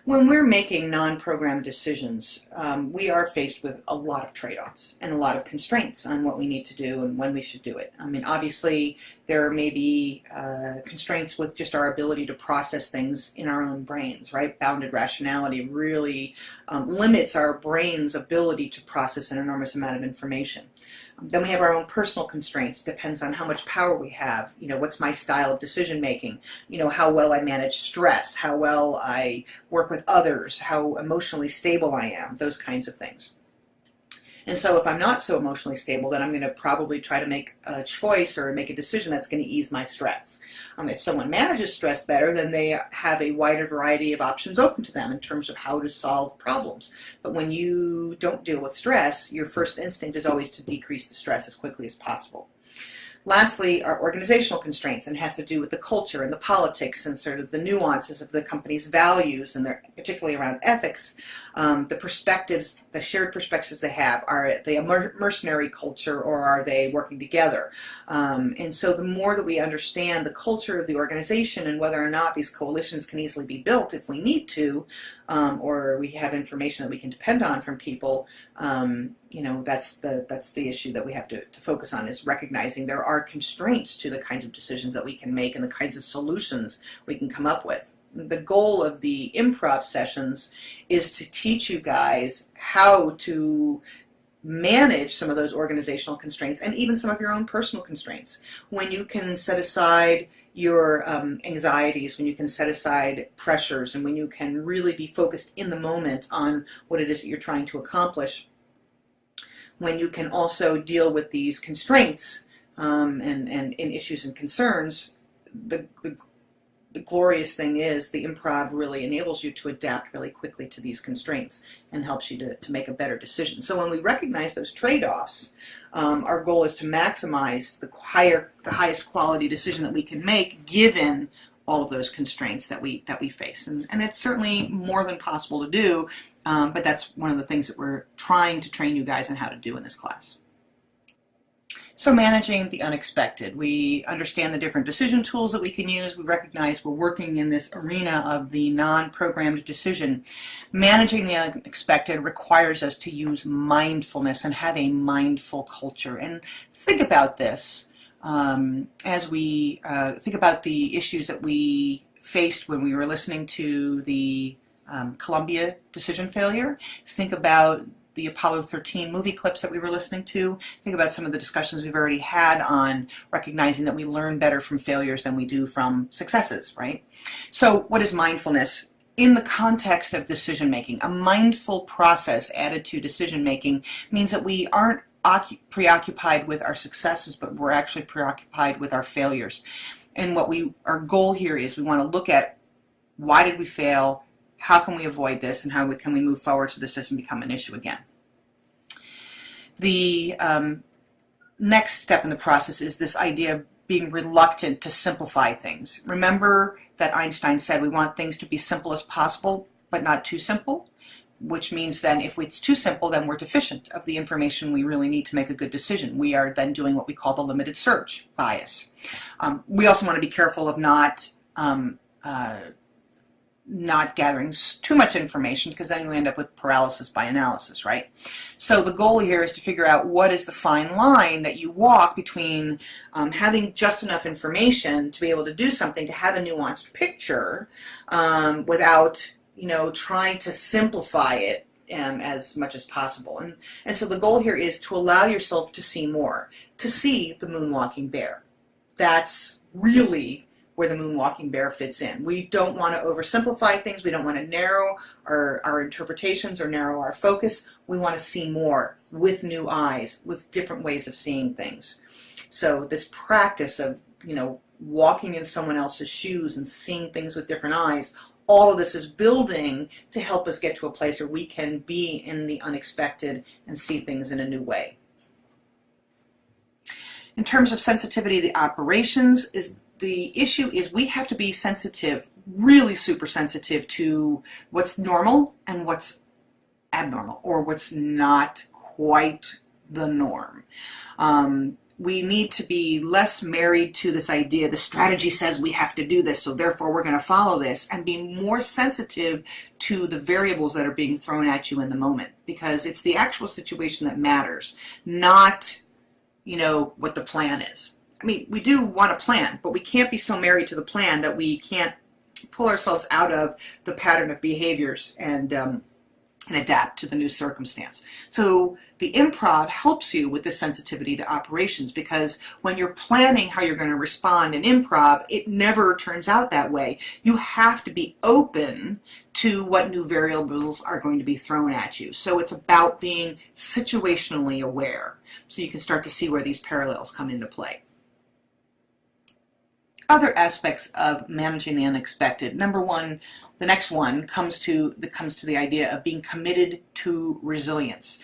When we're making non-programmed decisions, we are faced with a lot of trade-offs and a lot of constraints on what we need to do and when we should do it. I mean, obviously, there may be constraints with just our ability to process things in our own brains, right? Bounded rationality really limits our brain's ability to process an enormous amount of information. Then we have our own personal constraints. Depends on how much power we have. You know, what's my style of decision making? You know, how well I manage stress, how well I work with others, how emotionally stable I am, those kinds of things. And so if I'm not so emotionally stable, then I'm going to probably try to make a choice or make a decision that's going to ease my stress. If someone manages stress better, then they have a wider variety of options open to them in terms of how to solve problems. But when you don't deal with stress, your first instinct is always to decrease the stress as quickly as possible. Lastly, our organizational constraints, and has to do with the culture and the politics and sort of the nuances of the company's values, and particularly around ethics, the perspectives, the shared perspectives they have. Are they a mercenary culture, or are they working together? And so the more that we understand the culture of the organization and whether or not these coalitions can easily be built if we need to, or we have information that we can depend on from people, you know, that's the issue that we have to focus on, is recognizing there are constraints to the kinds of decisions that we can make and the kinds of solutions we can come up with. The goal of the improv sessions is to teach you guys how to manage some of those organizational constraints and even some of your own personal constraints. When you can set aside your anxieties, when you can set aside pressures, and when you can really be focused in the moment on what it is that you're trying to accomplish, when you can also deal with these constraints and issues and concerns, the glorious thing is the improv really enables you to adapt really quickly to these constraints and helps you to make a better decision. So when we recognize those trade-offs, our goal is to maximize the highest quality decision that we can make given all of those constraints that we face. And it's certainly more than possible to do, but that's one of the things that we're trying to train you guys on how to do in this class. So managing the unexpected. We understand the different decision tools that we can use. We recognize we're working in this arena of the non-programmed decision. Managing the unexpected requires us to use mindfulness and have a mindful culture. And think about this as we think about the issues that we faced when we were listening to the Columbia decision failure. Think about the Apollo 13 movie clips that we were listening to. Think about some of the discussions we've already had on recognizing that we learn better from failures than we do from successes, right? So what is mindfulness? In the context of decision making, a mindful process added to decision making means that we aren't preoccupied with our successes, but we're actually preoccupied with our failures. And our goal here is we want to look at, why did we fail? How can we avoid this, and how can we move forward so this doesn't become an issue again? The next step in the process is this idea of being reluctant to simplify things. Remember that Einstein said we want things to be simple as possible, but not too simple, which means then if it's too simple, then we're deficient of the information we really need to make a good decision. We are then doing what we call the limited search bias. We also want to be careful of not gathering too much information, because then we end up with paralysis by analysis, right? So the goal here is to figure out what is the fine line that you walk between having just enough information to be able to do something, to have a nuanced picture, without, you know, trying to simplify it as much as possible. And so the goal here is to allow yourself to see more, to see the moonwalking bear. That's really where the moonwalking bear fits in. We don't want to oversimplify things. We don't want to narrow our interpretations or narrow our focus. We want to see more with new eyes, with different ways of seeing things. So this practice of, you know, walking in someone else's shoes and seeing things with different eyes, all of this is building to help us get to a place where we can be in the unexpected and see things in a new way. In terms of sensitivity to operations, the issue is we have to be sensitive, really super sensitive, to what's normal and what's abnormal, or what's not quite the norm. we need to be less married to this idea, the strategy says we have to do this, so therefore we're going to follow this, and be more sensitive to the variables that are being thrown at you in the moment, because it's the actual situation that matters, not, what the plan is. I mean, we do want a plan, but we can't be so married to the plan that we can't pull ourselves out of the pattern of behaviors and adapt to the new circumstance. So the improv helps you with the sensitivity to operations, because when you're planning how you're going to respond in improv, it never turns out that way. You have to be open to what new variables are going to be thrown at you. So it's about being situationally aware, so you can start to see where these parallels come into play. Other aspects of managing the unexpected. Number one, the next one comes to the idea of being committed to resilience.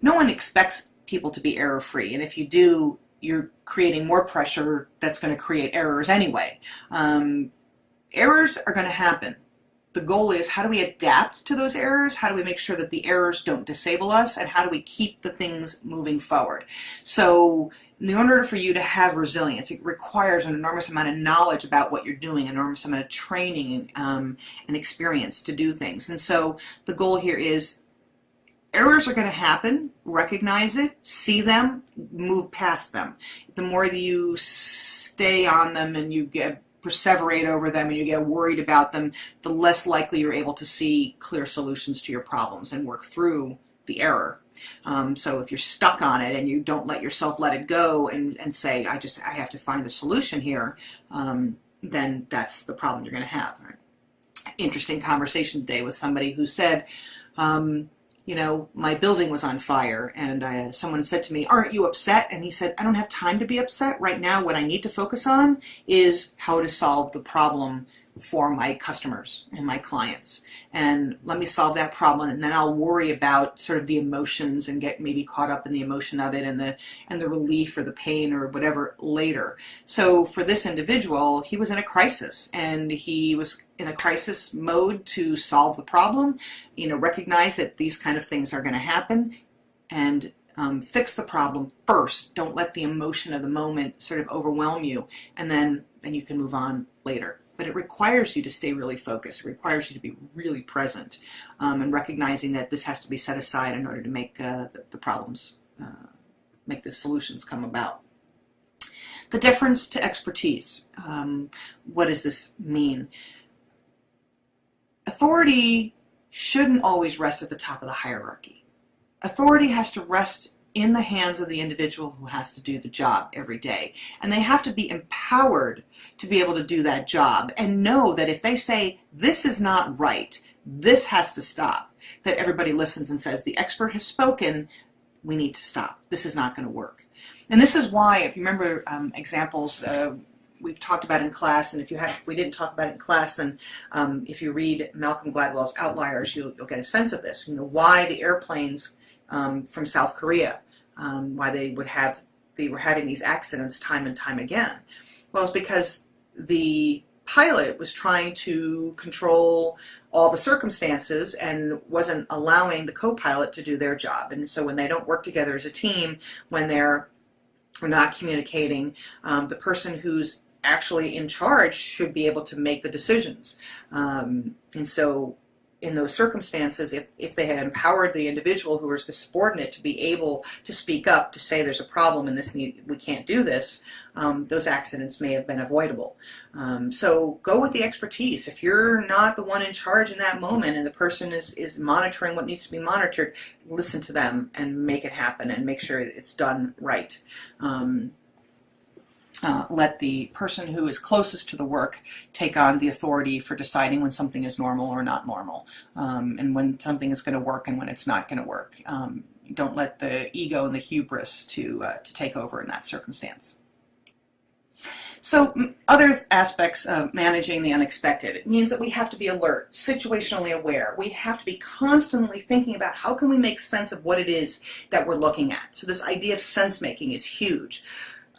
No one expects people to be error-free, and if you do, you're creating more pressure that's going to create errors anyway. Errors are going to happen. The goal is, how do we adapt to those errors? How do we make sure that the errors don't disable us? And how do we keep the things moving forward? So in order for you to have resilience, it requires an enormous amount of knowledge about what you're doing, an enormous amount of training and experience to do things. And so the goal here is, errors are going to happen, recognize it, see them, move past them. The more that you stay on them and you perseverate over them and you get worried about them, the less likely you're able to see clear solutions to your problems and work through the error. So if you're stuck on it and you don't let yourself let it go and say, I have to find the solution here, then that's the problem you're going to have. Interesting conversation today with somebody who said, my building was on fire, and someone said to me, aren't you upset? And he said, I don't have time to be upset. Right now, what I need to focus on is how to solve the problem for my customers and my clients. And let me solve that problem, and then I'll worry about sort of the emotions and get maybe caught up in the emotion of it and the relief or the pain or whatever later. So for this individual, he was in a crisis, and he was in a crisis mode to solve the problem, recognize that these kind of things are going to happen, and fix the problem first. Don't let the emotion of the moment sort of overwhelm you, and then you can move on later. But it requires you to stay really focused. It requires you to be really present, and recognizing that this has to be set aside in order to make the problems, make the solutions come about. The deference to expertise. What does this mean? Authority shouldn't always rest at the top of the hierarchy. Authority has to rest in the hands of the individual who has to do the job every day. And they have to be empowered to be able to do that job and know that if they say, this is not right, this has to stop, that everybody listens and says, the expert has spoken, we need to stop. This is not going to work. And this is why, if you remember examples we've talked about in class, and if we didn't talk about it in class, then if you read Malcolm Gladwell's Outliers, you'll get a sense of this. Why the airplanes from South Korea, why they were having these accidents time and time again. Well, it's because the pilot was trying to control all the circumstances and wasn't allowing the co-pilot to do their job. And so when they don't work together as a team, when they're not communicating, the person who's actually in charge should be able to make the decisions. And so in those circumstances, if they had empowered the individual who was the subordinate to be able to speak up, to say there's a problem and we can't do this, those accidents may have been avoidable. So go with the expertise. If you're not the one in charge in that moment and the person is monitoring what needs to be monitored, listen to them and make it happen and make sure it's done right. Let the person who is closest to the work take on the authority for deciding when something is normal or not normal, and when something is going to work and when it's not going to work. Don't let the ego and the hubris to take over in that circumstance. So other aspects of managing the unexpected, it means that we have to be alert, situationally aware. We have to be constantly thinking about how can we make sense of what it is that we're looking at. So this idea of sense making is huge.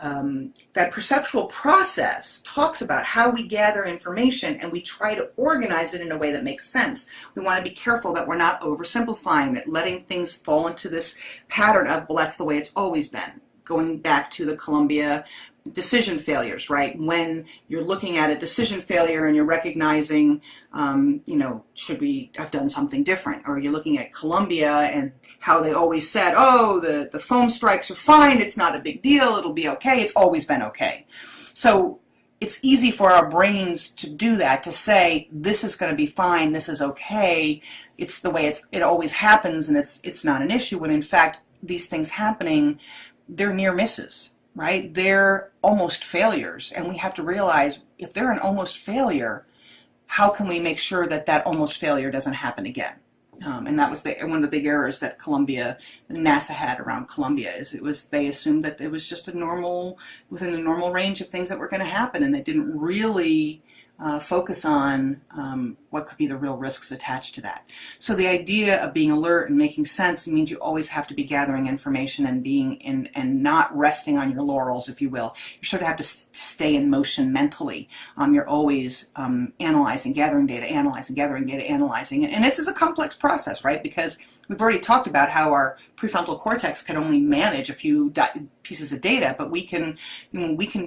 That perceptual process talks about how we gather information and we try to organize it in a way that makes sense. We want to be careful that we're not oversimplifying it, letting things fall into this pattern of, well, that's the way it's always been. going back to the Columbia decision failures, right? When you're looking at a decision failure and you're recognizing, should we have done something different? Or you're looking at Columbia and how they always said, oh, the foam strikes are fine, it's not a big deal, it'll be okay, it's always been okay. So it's easy for our brains to do that, to say, this is going to be fine, this is okay, it's the way it always happens and it's not an issue, when in fact these things happening, they're near misses, right? They're almost failures, and we have to realize if they're an almost failure, how can we make sure that that almost failure doesn't happen again? And that was one of the big errors that NASA had around Columbia, is they assumed that it was just within the normal range of things that were going to happen, and they didn't really focus on what could be the real risks attached to that. So the idea of being alert and making sense means you always have to be gathering information and not resting on your laurels, if you will. You sort of have to stay in motion mentally. You're always analyzing, gathering data, analyzing, gathering data, analyzing. And this is a complex process, right? Because we've already talked about how our prefrontal cortex can only manage a few pieces of data, but we can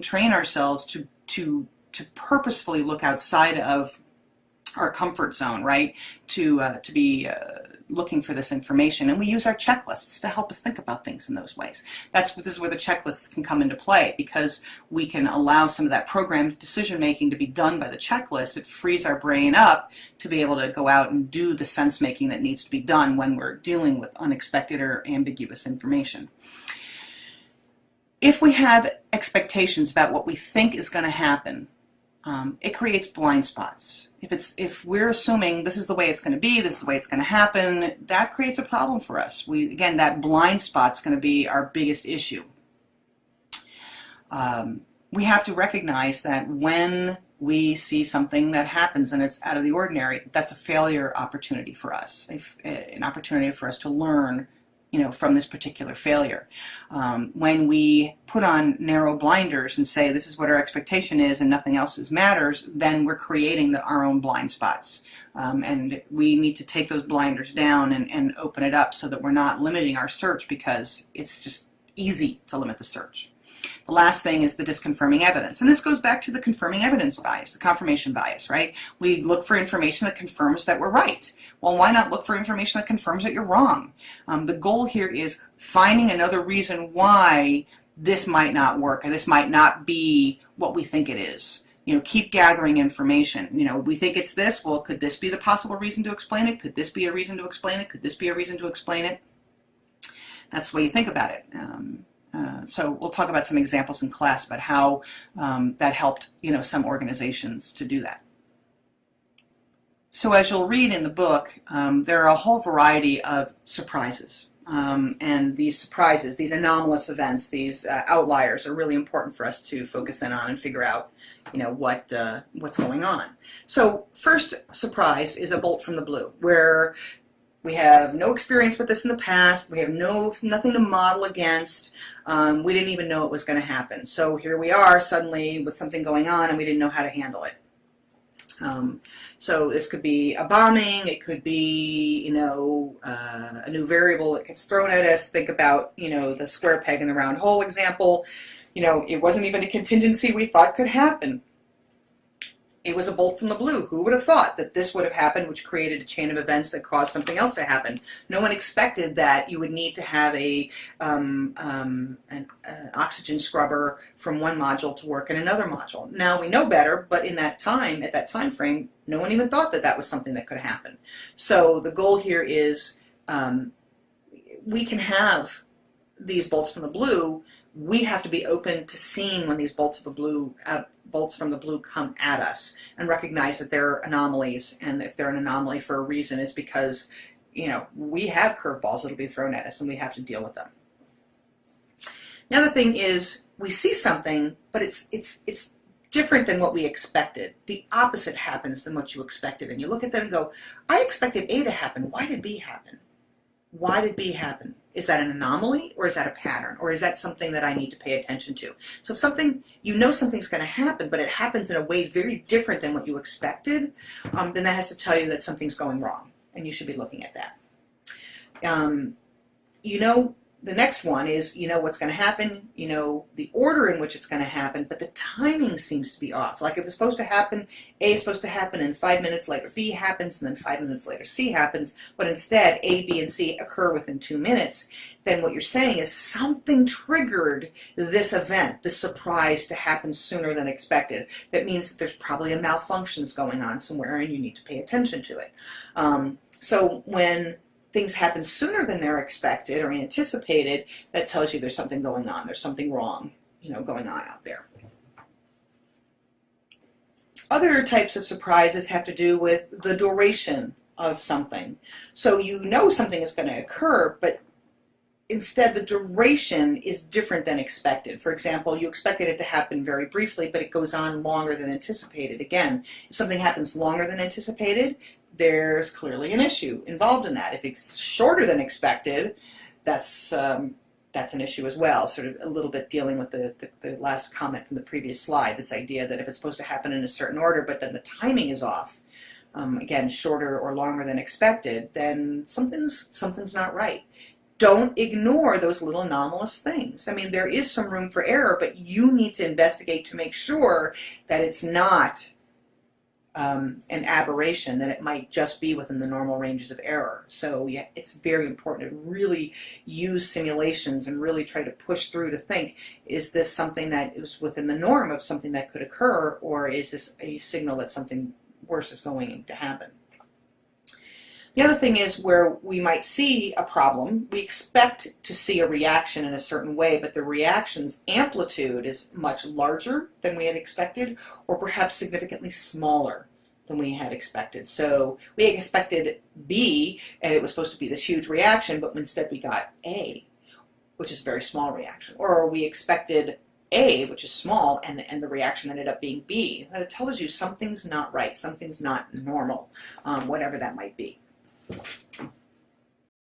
train ourselves to purposefully look outside of our comfort zone, right? To be looking for this information, and we use our checklists to help us think about things in those ways. This is where the checklists can come into play, because we can allow some of that programmed decision making to be done by the checklist. It frees our brain up to be able to go out and do the sense making that needs to be done when we're dealing with unexpected or ambiguous information. If we have expectations about what we think is going to happen, it creates blind spots. If we're assuming this is the way it's going to be, this is the way it's going to happen, that creates a problem for us. Again, that blind spot's going to be our biggest issue. We have to recognize that when we see something that happens and it's out of the ordinary, that's a failure opportunity for us, an opportunity for us to learn from this particular failure. When we put on narrow blinders and say this is what our expectation is and nothing else matters, then we're creating our own blind spots. And we need to take those blinders down and open it up so that we're not limiting our search, because it's just easy to limit the search. The last thing is the disconfirming evidence. And this goes back to the confirming evidence bias, the confirmation bias, right? We look for information that confirms that we're right. Well, why not look for information that confirms that you're wrong? The goal here is finding another reason why this might not work, or this might not be what we think it is. Keep gathering information. We think it's this. Well, could this be the possible reason to explain it? Could this be a reason to explain it? Could this be a reason to explain it? That's the way you think about it. So we'll talk about some examples in class about how that helped, some organizations to do that. So as you'll read in the book, there are a whole variety of surprises. And these surprises, these anomalous events, these outliers are really important for us to focus in on and figure out, what's going on. So first surprise is a bolt from the blue, where we have no experience with this in the past. We have nothing to model against. We didn't even know it was going to happen. So here we are suddenly with something going on, and we didn't know how to handle it. So this could be a bombing. It could be, a new variable that gets thrown at us. Think about, the square peg in the round hole example. It wasn't even a contingency we thought could happen. It was a bolt from the blue. Who would have thought that this would have happened, which created a chain of events that caused something else to happen? No one expected that you would need to have an oxygen scrubber from one module to work in another module. Now we know better, but at that time frame, no one even thought that that was something that could happen. So the goal here is we can have these bolts from the blue. We have to be open to seeing when these bolts from the blue come at us, and recognize that they're anomalies, and if they're an anomaly for a reason, it's because we have curveballs that'll be thrown at us, and we have to deal with them. Another thing is we see something, but it's different than what we expected. The opposite happens than what you expected, and you look at that and go, I expected A to happen. Why did B happen? Why did B happen? Is that an anomaly, or is that a pattern, or is that something that I need to pay attention to? So if something's going to happen, but it happens in a way very different than what you expected, then that has to tell you that something's going wrong, and you should be looking at that. the next one is, you know what's going to happen, you know the order in which it's going to happen, but the timing seems to be off. Like if it's supposed to happen, A is supposed to happen, and 5 minutes later B happens, and then 5 minutes later C happens, but instead A, B, and C occur within 2 minutes, then what you're saying is something triggered this event, this surprise, to happen sooner than expected. That means that there's probably a malfunction going on somewhere, and you need to pay attention to it. So when things happen sooner than they're expected or anticipated, that tells you there's something going on. There's something wrong, going on out there. Other types of surprises have to do with the duration of something. So you know something is going to occur, but instead the duration is different than expected. For example, you expected it to happen very briefly, but it goes on longer than anticipated. Again, if something happens longer than anticipated, there's clearly an issue involved in that. If it's shorter than expected, that's an issue as well. Sort of a little bit dealing with the last comment from the previous slide, this idea that if it's supposed to happen in a certain order, but then the timing is off, again, shorter or longer than expected, then something's not right. Don't ignore those little anomalous things. I mean, there is some room for error, but you need to investigate to make sure that it's not an aberration, that it might just be within the normal ranges of error. So yeah, it's very important to really use simulations and really try to push through to think, is this something that is within the norm of something that could occur, or is this a signal that something worse is going to happen? The other thing is where we might see a problem, we expect to see a reaction in a certain way, but the reaction's amplitude is much larger than we had expected, or perhaps significantly smaller than we had expected. So we expected B, and it was supposed to be this huge reaction, but instead we got A, which is a very small reaction. Or we expected A, which is small, and the reaction ended up being B. That tells you something's not right, something's not normal, whatever that might be.